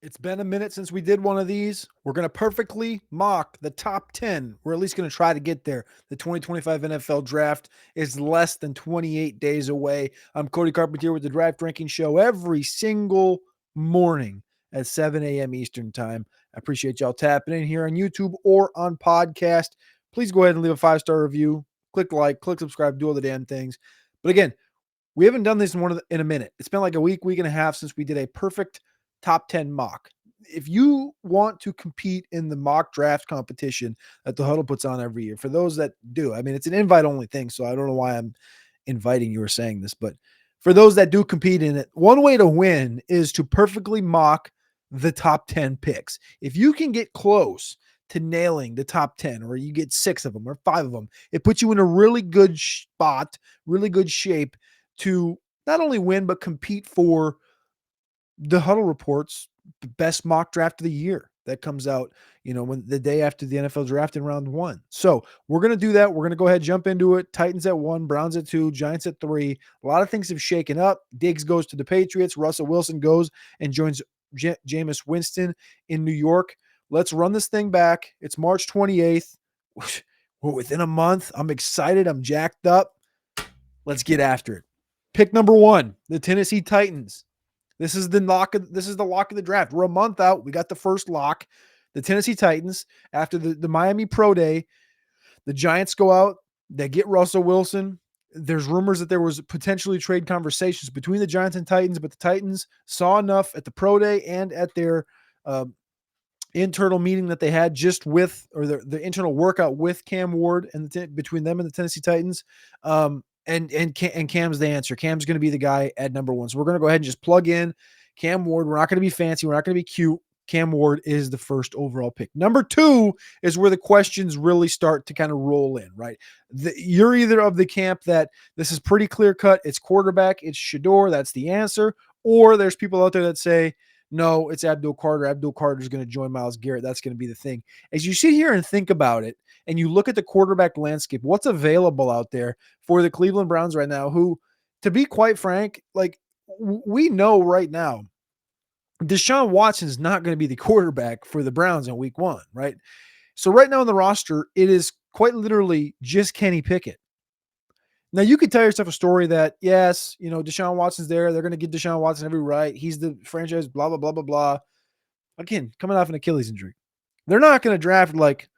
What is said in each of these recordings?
It's been a minute since we did one of these. We're going to perfectly mock the top 10. We're at least going to try to get there. The 2025 NFL draft is less than 28 days away. I'm Cody Carpentier with the Draft Ranking Show every single morning at 7 a.m. Eastern Time. I appreciate y'all tapping in here on YouTube or on podcast. Please go ahead and leave a 5-star review. Click like, click subscribe, do all the damn things. But again, we haven't done this in a minute. It's been like a week and a half since we did a perfect top 10 mock. If you want to compete in the mock draft competition that the Huddle puts on every year, for those that do, I mean, it's an invite only thing, so I don't know why I'm inviting you or saying this, but for those that do compete in it, one way to win is to perfectly mock the top 10 picks. If you can get close to nailing the top 10, or you get 6 of them or 5 of them, it puts you in a really good spot, really good shape to not only win, but compete for the Huddle Report's best mock draft of the year that comes out, when the day after the NFL draft in round 1. So we're going to do that. We're going to go ahead and jump into it. Titans at 1, Browns at 2, Giants at 3. A lot of things have shaken up. Diggs goes to the Patriots. Russell Wilson goes and joins Jameis Winston in New York. Let's run this thing back. It's March 28th. We're within a month. I'm excited. I'm jacked up. Let's get after it. Pick number 1, the Tennessee Titans. This is the lock of the draft. We're a month out. We got the first lock. The Tennessee Titans, after the Miami Pro Day, the Giants go out. They get Russell Wilson. There's rumors that there was potentially trade conversations between the Giants and Titans, but the Titans saw enough at the Pro Day and at their internal meeting that they had just with, or the internal workout with Cam Ward and between them and the Tennessee Titans. And Cam's the answer. Cam's going to be the guy at number 1. So we're going to go ahead and just plug in Cam Ward. We're not going to be fancy. We're not going to be cute. Cam Ward is the first overall pick. Number 2 is where the questions really start to kind of roll in, right? You're either of the camp that this is pretty clear cut. It's quarterback. It's Shador. That's the answer. Or there's people out there that say, no, it's Abdul Carter. Abdul Carter is going to join Myles Garrett. That's going to be the thing. As you sit here and think about it, and you look at the quarterback landscape, what's available out there for the Cleveland Browns right now, who, to be quite frank, like we know right now, Deshaun Watson is not going to be the quarterback for the Browns in week 1, right? So right now on the roster, it is quite literally just Kenny Pickett. Now, you could tell yourself a story that, yes, Deshaun Watson's there. They're going to give Deshaun Watson every right. He's the franchise, blah, blah, blah, blah, blah. Again, coming off an Achilles injury. They're not going to draft like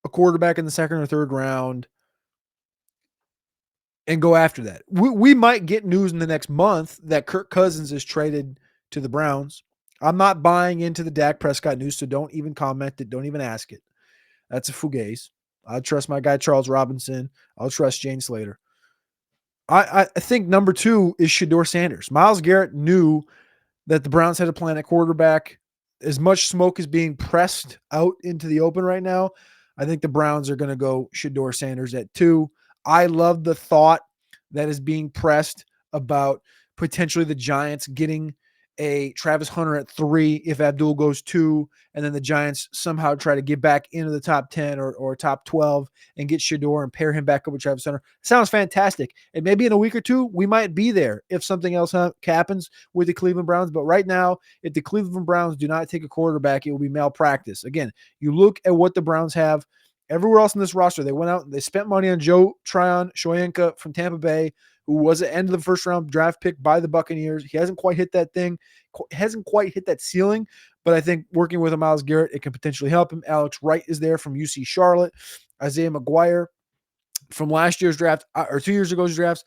a quarterback in the 2nd or 3rd round and go after that. We might get news in the next month that Kirk Cousins is traded to the Browns. I'm not buying into the Dak Prescott news, so don't even comment it. Don't even ask it. That's a fugazi. I trust my guy Charles Robinson. I'll trust Jane Slater. I think number 2 is Shador Sanders. Myles Garrett knew that the Browns had a plan at quarterback. As much smoke is being pressed out into the open right now, I think the Browns are going to go Shador Sanders at 2. I love the thought that is being pressed about potentially the Giants getting a Travis Hunter at 3 if Abdul goes 2, and then the Giants somehow try to get back into the top 10 or top 12 and get Shador and pair him back up with Travis Hunter. Sounds fantastic. And maybe in a week or 2, we might be there if something else happens with the Cleveland Browns. But right now, if the Cleveland Browns do not take a quarterback, it will be malpractice. Again, you look at what the Browns have everywhere else in this roster. They went out and they spent money on Joe Tryon Shoyinka from Tampa Bay, who was at the end of the 1st round draft pick by the Buccaneers. He hasn't quite hit that thing, hasn't quite hit that ceiling, but I think working with a Myles Garrett, it can potentially help him. Alex Wright is there from UC Charlotte. Isaiah McGuire from last year's draft, or 2 years ago's drafts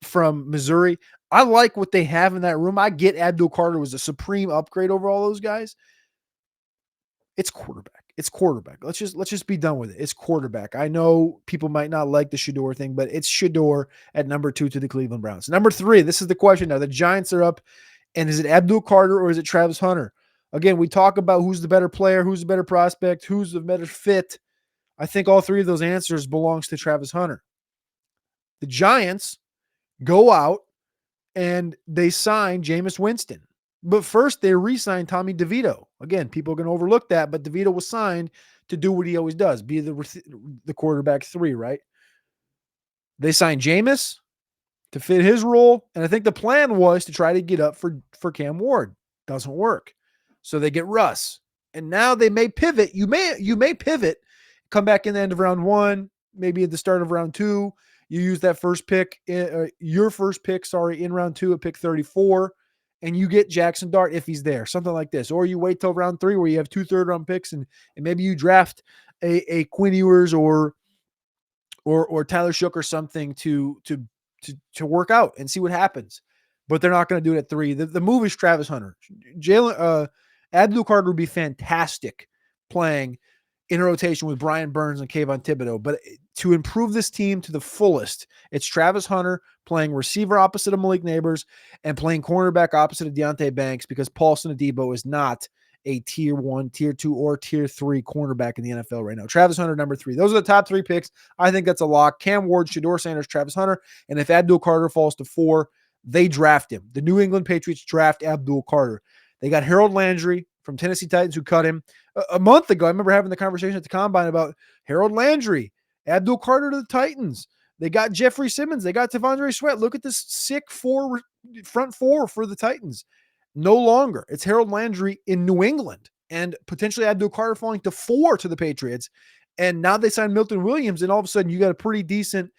from Missouri. I like what they have in that room. I get Abdul Carter was a supreme upgrade over all those guys. It's quarterback. It's quarterback. Let's just be done with it. It's quarterback. I know people might not like the Shador thing, but it's Shador at number 2 to the Cleveland Browns. Number 3, this is the question now. The Giants are up, and is it Abdul Carter or is it Travis Hunter? Again, we talk about who's the better player, who's the better prospect, who's the better fit. I think all 3 of those answers belongs to Travis Hunter. The Giants go out and they sign Jameis Winston. But first, they re-signed Tommy DeVito. Again, people are going to overlook that, but DeVito was signed to do what he always does, be the quarterback 3, right? They signed Jameis to fit his role, and I think the plan was to try to get up for Cam Ward. Doesn't work. So they get Russ. And now they may pivot. You may pivot, come back in the end of round 1, maybe at the start of round 2. You use that first pick, your first pick, in round 2 at pick 34, and you get Jackson Dart if he's there, something like this. Or you wait till round 3 where you have 2 third-round picks, and maybe you draft a Quinn Ewers or Tyler Shook or something to work out and see what happens. But they're not going to do it at 3. The move is Travis Hunter. Abdul Carter would be fantastic playing in a rotation with Brian Burns and Kayvon Thibodeau. But to improve this team to the fullest, it's Travis Hunter playing receiver opposite of Malik Neighbors and playing cornerback opposite of Deonte Banks, because Paulson Adebo is not a tier 1, tier 2, or tier 3 cornerback in the NFL right now. Travis Hunter, number 3. Those are the top 3 picks. I think that's a lock. Cam Ward, Shedeur Sanders, Travis Hunter. And if Abdul Carter falls to 4, they draft him. The New England Patriots draft Abdul Carter. They got Harold Landry from Tennessee Titans, who cut him a month ago. I remember having the conversation at the Combine about Harold Landry, Abdul Carter to the Titans. They got Jeffrey Simmons. They got T'Vondre Sweat. Look at this sick front four for the Titans. No longer. It's Harold Landry in New England, and potentially Abdul Carter falling to 4 to the Patriots. And now they signed Milton Williams, and all of a sudden you got a pretty decent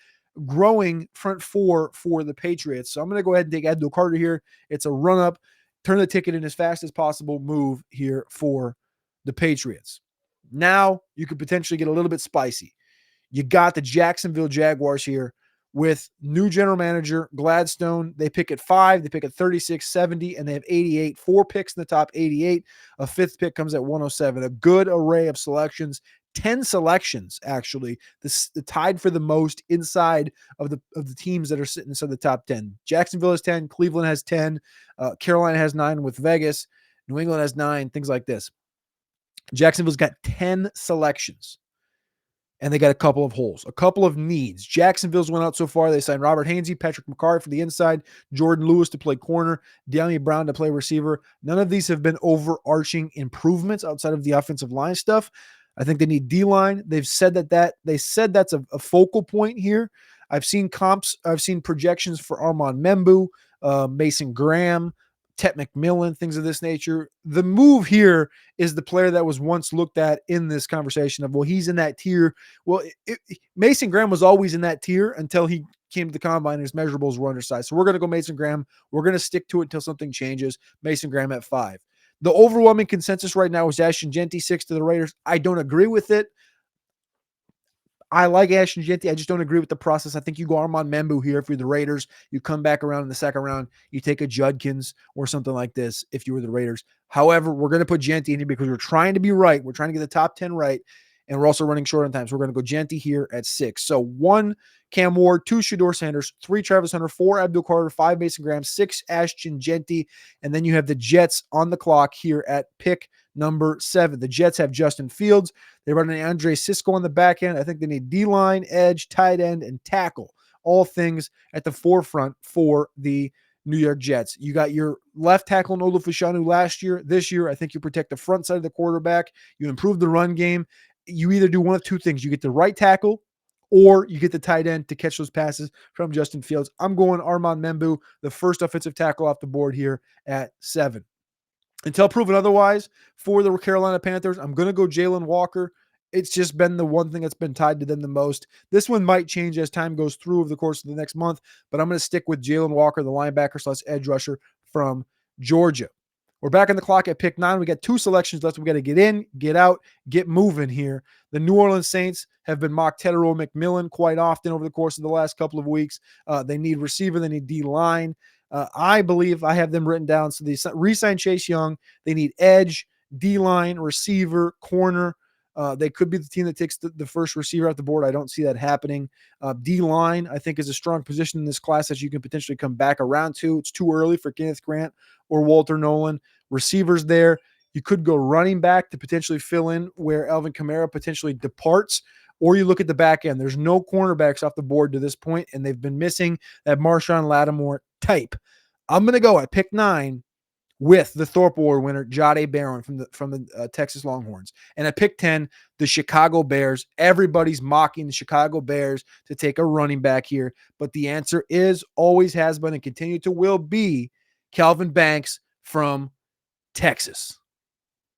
growing front 4 for the Patriots. So I'm going to go ahead and take Abdul Carter here. It's a run up, turn the ticket in as fast as possible move here for the Patriots. Now you could potentially get a little bit spicy. You got the Jacksonville Jaguars here with new general manager Gladstone. They pick at 5, they pick at 36, 70, and they have 88. 4 picks in the top 88. A 5th pick comes at 107. A good array of selections. 10 selections, actually. The tied for the most inside of the teams that are sitting inside the top 10. Jacksonville has 10. Cleveland has 10. Carolina has 9 with Vegas. New England has 9. Things like this. Jacksonville's got 10 selections. And they got a couple of holes, a couple of needs. Jacksonville's went out so far. They signed Robert Hainsey, Patrick McCarr for the inside, Jordan Lewis to play corner, De'Ami Brown to play receiver. None of these have been overarching improvements outside of the offensive line stuff. I think they need D-line. They've said that's a focal point here. I've seen comps. I've seen projections for Armand Membu, Mason Graham, Tet McMillan, things of this nature. The move here is the player that was once looked at in this conversation of, well, he's in that tier. Well, Mason Graham was always in that tier until he came to the combine and his measurables were undersized. So we're going to go Mason Graham. We're going to stick to it until something changes. Mason Graham at 5. The overwhelming consensus right now is Ashton Jeanty 6 to the Raiders. I don't agree with it. I like Ashton Jeanty. I just don't agree with the process. I think you go Armand Membu here if you're the Raiders. You come back around in the second round. You take a Judkins or something like this if you were the Raiders. However, we're going to put Jeanty in here because we're trying to be right. We're trying to get the top 10 right, and we're also running short on time. So we're going to go Jeanty here at 6. So 1 Cam Ward, 2 Shedeur Sanders, 3 Travis Hunter, 4 Abdul Carter, 5 Mason Graham, 6 Ashton Jeanty, and then you have the Jets on the clock here at pick number 7. The Jets have Justin Fields. They run an Andre Sisco on the back end. I think they need D-line, edge, tight end, and tackle. All things at the forefront for the New York Jets. You got your left tackle Olu Fashanu last year. This year, I think you protect the front side of the quarterback. You improve the run game. You either do one of 2 things. You get the right tackle or you get the tight end to catch those passes from Justin Fields. I'm going Armand Membu, the first offensive tackle off the board here at 7. Until proven otherwise, for the Carolina Panthers, I'm going to go Jalen Walker. It's just been the one thing that's been tied to them the most. This one might change as time goes through over the course of the next month, but I'm going to stick with Jalen Walker, the linebacker / edge rusher from Georgia. We're back on the clock at pick 9. We got 2 selections left. We got to get in, get out, get moving here. The New Orleans Saints have been mocked Tetairoa McMillan quite often over the course of the last couple of weeks. They need receiver. They need D-line. I believe I have them written down. So they re-signed Chase Young. They need edge, D-line, receiver, corner. They could be the team that takes the first receiver off the board. I don't see that happening. D-line, I think, is a strong position in this class that you can potentially come back around to. It's too early for Kenneth Grant or Walter Nolan. Receivers there. You could go running back to potentially fill in where Alvin Kamara potentially departs, or you look at the back end. There's no cornerbacks off the board to this point, and they've been missing that Marshawn Lattimore type. I'm going to go at pick 9 with the Thorpe Award winner, Jahdae Barron from the Texas Longhorns. And at pick 10, the Chicago Bears. Everybody's mocking the Chicago Bears to take a running back here. But the answer is, always has been, and continue to will be, Calvin Banks from Texas.